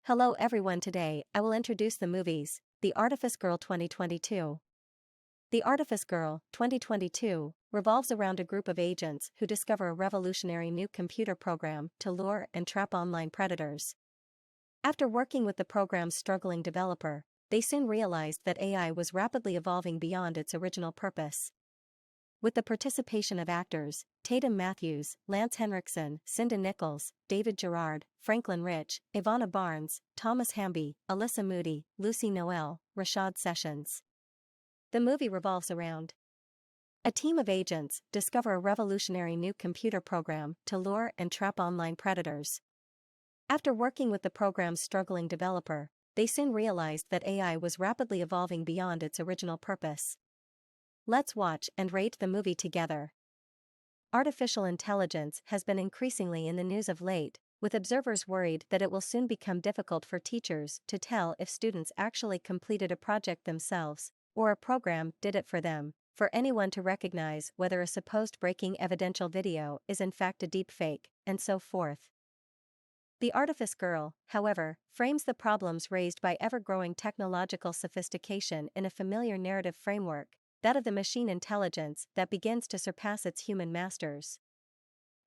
Hello everyone, today I will introduce the movies, The Artifice Girl 2022. The Artifice Girl 2022 revolves around a group of agents who discover a revolutionary new computer program to lure and trap online predators. After working with the program's struggling developer, they soon realized that AI was rapidly evolving beyond its original purpose. With the participation of actors, Tatum, Lance Henriksen, Sinda Nichols, David Gerard, Franklin Rich, Ivana Barnes, Thomas Hamby, Alyssa Moody, Lucy Noel, Rashad Sessions. The movie revolves around a team of agents discover a revolutionary new computer program to lure and trap online predators. After working with the program's struggling developer, they soon realized that AI was rapidly evolving beyond its original purpose. Let's watch and rate the movie together. Artificial intelligence has been increasingly in the news of late, with observers worried that it will soon become difficult for teachers to tell if students actually completed a project themselves, or a program did it for them, for anyone to recognize whether a supposed breaking evidential video is in fact a deepfake, and so forth. The Artifice Girl, however, frames the problems raised by ever-growing technological sophistication in a familiar narrative framework, that of the machine intelligence that begins to surpass its human masters.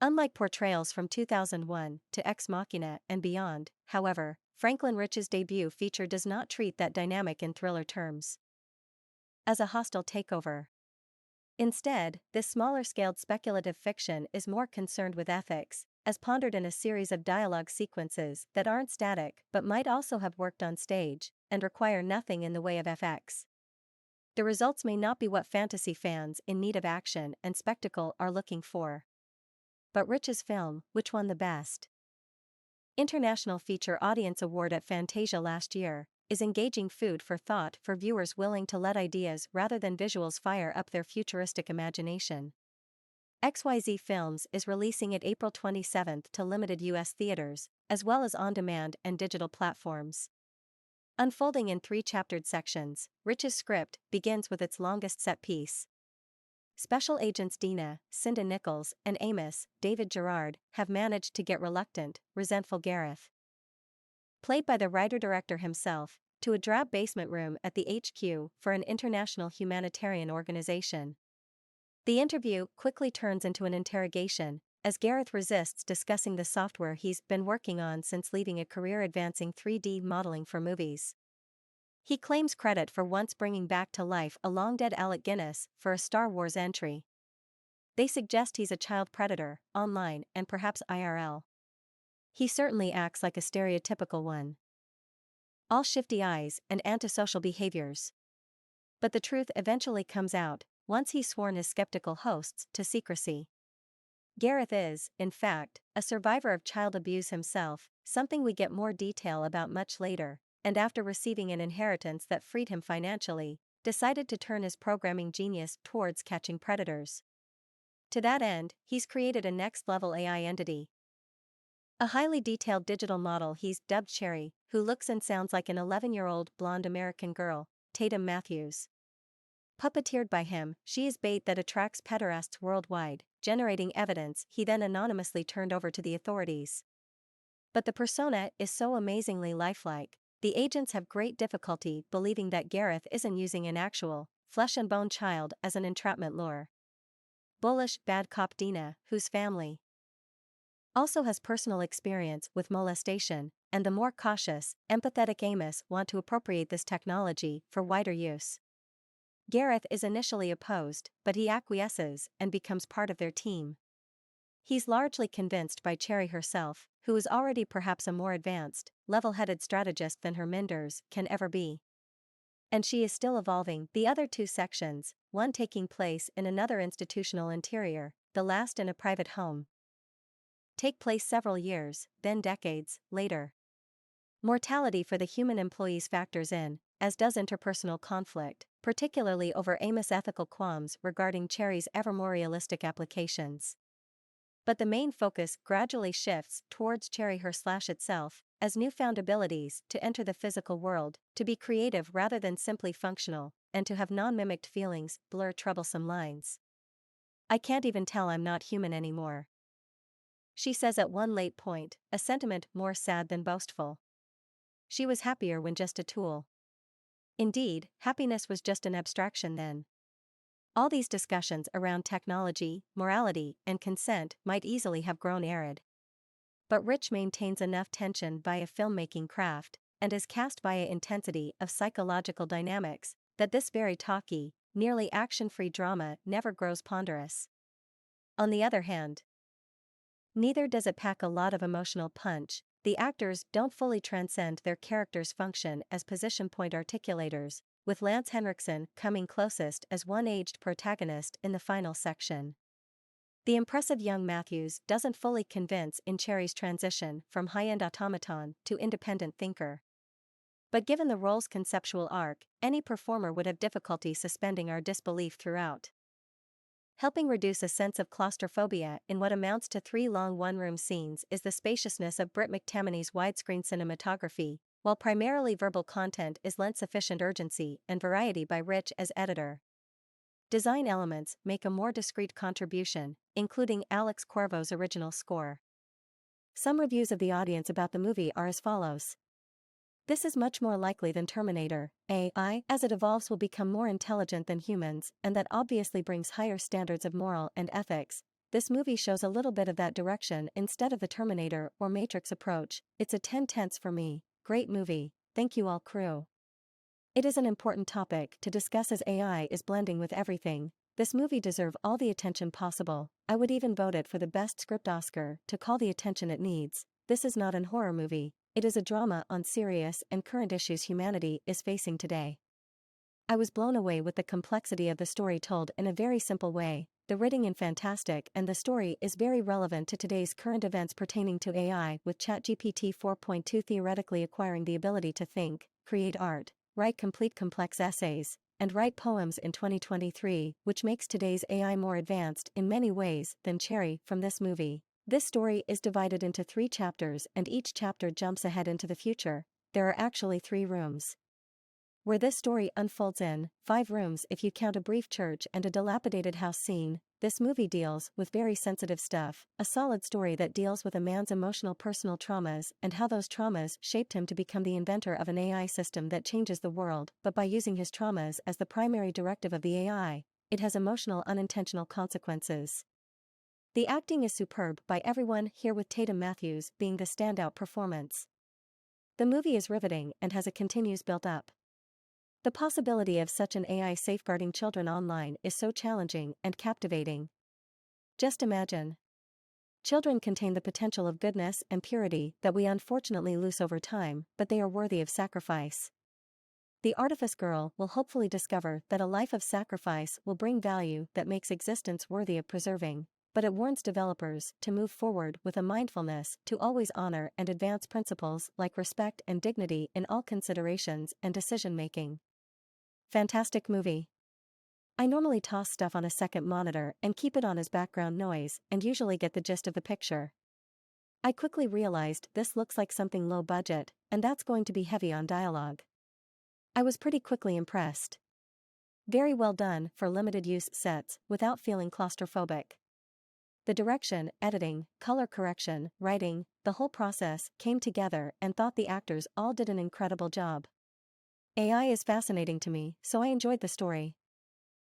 Unlike portrayals from 2001 to Ex Machina and beyond, however, Franklin Rich's debut feature does not treat that dynamic in thriller terms as a hostile takeover. Instead, this smaller-scaled speculative fiction is more concerned with ethics, as pondered in a series of dialogue sequences that aren't static but might also have worked on stage, and require nothing in the way of FX. The results may not be what fantasy fans in need of action and spectacle are looking for. But Rich's film, which won the Best International Feature Audience Award at Fantasia last year, is engaging food for thought for viewers willing to let ideas rather than visuals fire up their futuristic imagination. XYZ Films is releasing it April 27 to limited US theaters, as well as on-demand and digital platforms. Unfolding in 3 chaptered sections, Rich's script begins with its longest set piece. Special agents Dina, Sinda Nichols, and Amos, David Gerard, have managed to get reluctant, resentful Gareth, played by the writer-director himself, to a drab basement room at the HQ for an international humanitarian organization. The interview quickly turns into an interrogation, as Gareth resists discussing the software he's been working on since leaving a career advancing 3D modeling for movies. He claims credit for once bringing back to life a long-dead Alec Guinness for a Star Wars entry. They suggest he's a child predator, online and perhaps IRL. He certainly acts like a stereotypical one. All shifty eyes and antisocial behaviors. But the truth eventually comes out, once he's sworn his skeptical hosts to secrecy. Gareth is, in fact, a survivor of child abuse himself, something we get more detail about much later, and after receiving an inheritance that freed him financially, decided to turn his programming genius towards catching predators. To that end, he's created a next-level AI entity. A highly detailed digital model he's dubbed Cherry, who looks and sounds like an 11-year-old blonde American girl, Tatum. Puppeteered by him, she is bait that attracts pederasts worldwide, generating evidence he then anonymously turned over to the authorities. But the persona is so amazingly lifelike, the agents have great difficulty believing that Gareth isn't using an actual, flesh-and-bone child as an entrapment lure. Bullish, bad cop Dina, whose family also has personal experience with molestation, and the more cautious, empathetic Amos want to appropriate this technology for wider use. Gareth is initially opposed, but he acquiesces and becomes part of their team. He's largely convinced by Cherry herself, who is already perhaps a more advanced, level-headed strategist than her Minders can ever be. And she is still evolving. The other 2 sections, one taking place in another institutional interior, the last in a private home, take place several years, then decades, later. Mortality for the human employees factors in, as does interpersonal conflict, particularly over Amos' ethical qualms regarding Cherry's ever more realistic applications. But the main focus gradually shifts towards Cherry herself, as newfound abilities to enter the physical world, to be creative rather than simply functional, and to have non-mimicked feelings blur troublesome lines. "I can't even tell I'm not human anymore," she says at one late point, a sentiment more sad than boastful. she was happier when just a tool. Indeed, happiness was just an abstraction then. All these discussions around technology, morality, and consent might easily have grown arid. But Rich maintains enough tension via filmmaking craft, and is cast via intensity of psychological dynamics, that this very talky, nearly action-free drama never grows ponderous. On the other hand, neither does it pack a lot of emotional punch. The actors don't fully transcend their characters' function as position point articulators, with Lance Henriksen coming closest as one aged protagonist in the final section. The impressive young Matthews doesn't fully convince in Cherry's transition from high-end automaton to independent thinker. But given the role's conceptual arc, any performer would have difficulty suspending our disbelief throughout. Helping reduce a sense of claustrophobia in what amounts to 3 long one-room scenes is the spaciousness of Britt McTamaney's widescreen cinematography, while primarily verbal content is lent sufficient urgency and variety by Rich as editor. Design elements make a more discreet contribution, including Alex Cuervo's original score. Some reviews of the audience about the movie are as follows. This is much more likely than Terminator. AI, as it evolves, will become more intelligent than humans, and that obviously brings higher standards of moral and ethics. This movie shows a little bit of that direction instead of the Terminator or Matrix approach. It's a 10/10 for me. Great movie. Thank you all crew. It is an important topic to discuss as AI is blending with everything. This movie deserves all the attention possible. I would even vote it for the Best Script Oscar to call the attention it needs. This is not an horror movie. It is a drama on serious and current issues humanity is facing today. I was blown away with the complexity of the story told in a very simple way. The writing is fantastic and the story is very relevant to today's current events pertaining to AI, with ChatGPT 4.2 theoretically acquiring the ability to think, create art, write complete complex essays, and write poems in 2023, which makes today's AI more advanced in many ways than Cherry from this movie. This story is divided into 3 chapters and each chapter jumps ahead into the future. There are actually 3 rooms where this story unfolds in, 5 rooms if you count a brief church and a dilapidated house scene. This movie deals with very sensitive stuff, a solid story that deals with a man's emotional personal traumas and how those traumas shaped him to become the inventor of an AI system that changes the world, but by using his traumas as the primary directive of the AI, it has emotional unintentional consequences. The acting is superb by everyone here, with Tatum Matthews being the standout performance. The movie is riveting and has a continues built up. The possibility of such an AI safeguarding children online is so challenging and captivating. Just imagine. Children contain the potential of goodness and purity that we unfortunately lose over time, but they are worthy of sacrifice. The Artifice girl will hopefully discover that a life of sacrifice will bring value that makes existence worthy of preserving. But it warns developers to move forward with a mindfulness to always honor and advance principles like respect and dignity in all considerations and decision-making. Fantastic movie. I normally toss stuff on a second monitor and keep it on as background noise and usually get the gist of the picture. I quickly realized this looks like something low budget, and that's going to be heavy on dialogue. I was pretty quickly impressed. Very well done for limited use sets without feeling claustrophobic. The direction, editing, color correction, writing, the whole process came together, and thought the actors all did an incredible job. AI is fascinating to me, so I enjoyed the story.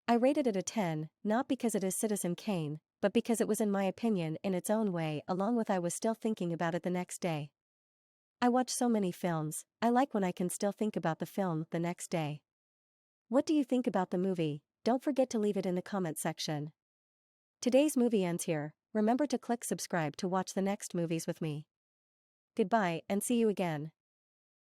I rated it a 10, not because it is Citizen Kane, but because it was, in my opinion, in its own way, along with I was still thinking about it the next day. I watch so many films, I like when I can still think about the film the next day. What do you think about the movie? Don't forget to leave it in the comment section. Today's movie ends here. Remember to click subscribe to watch the next movies with me. Goodbye and see you again.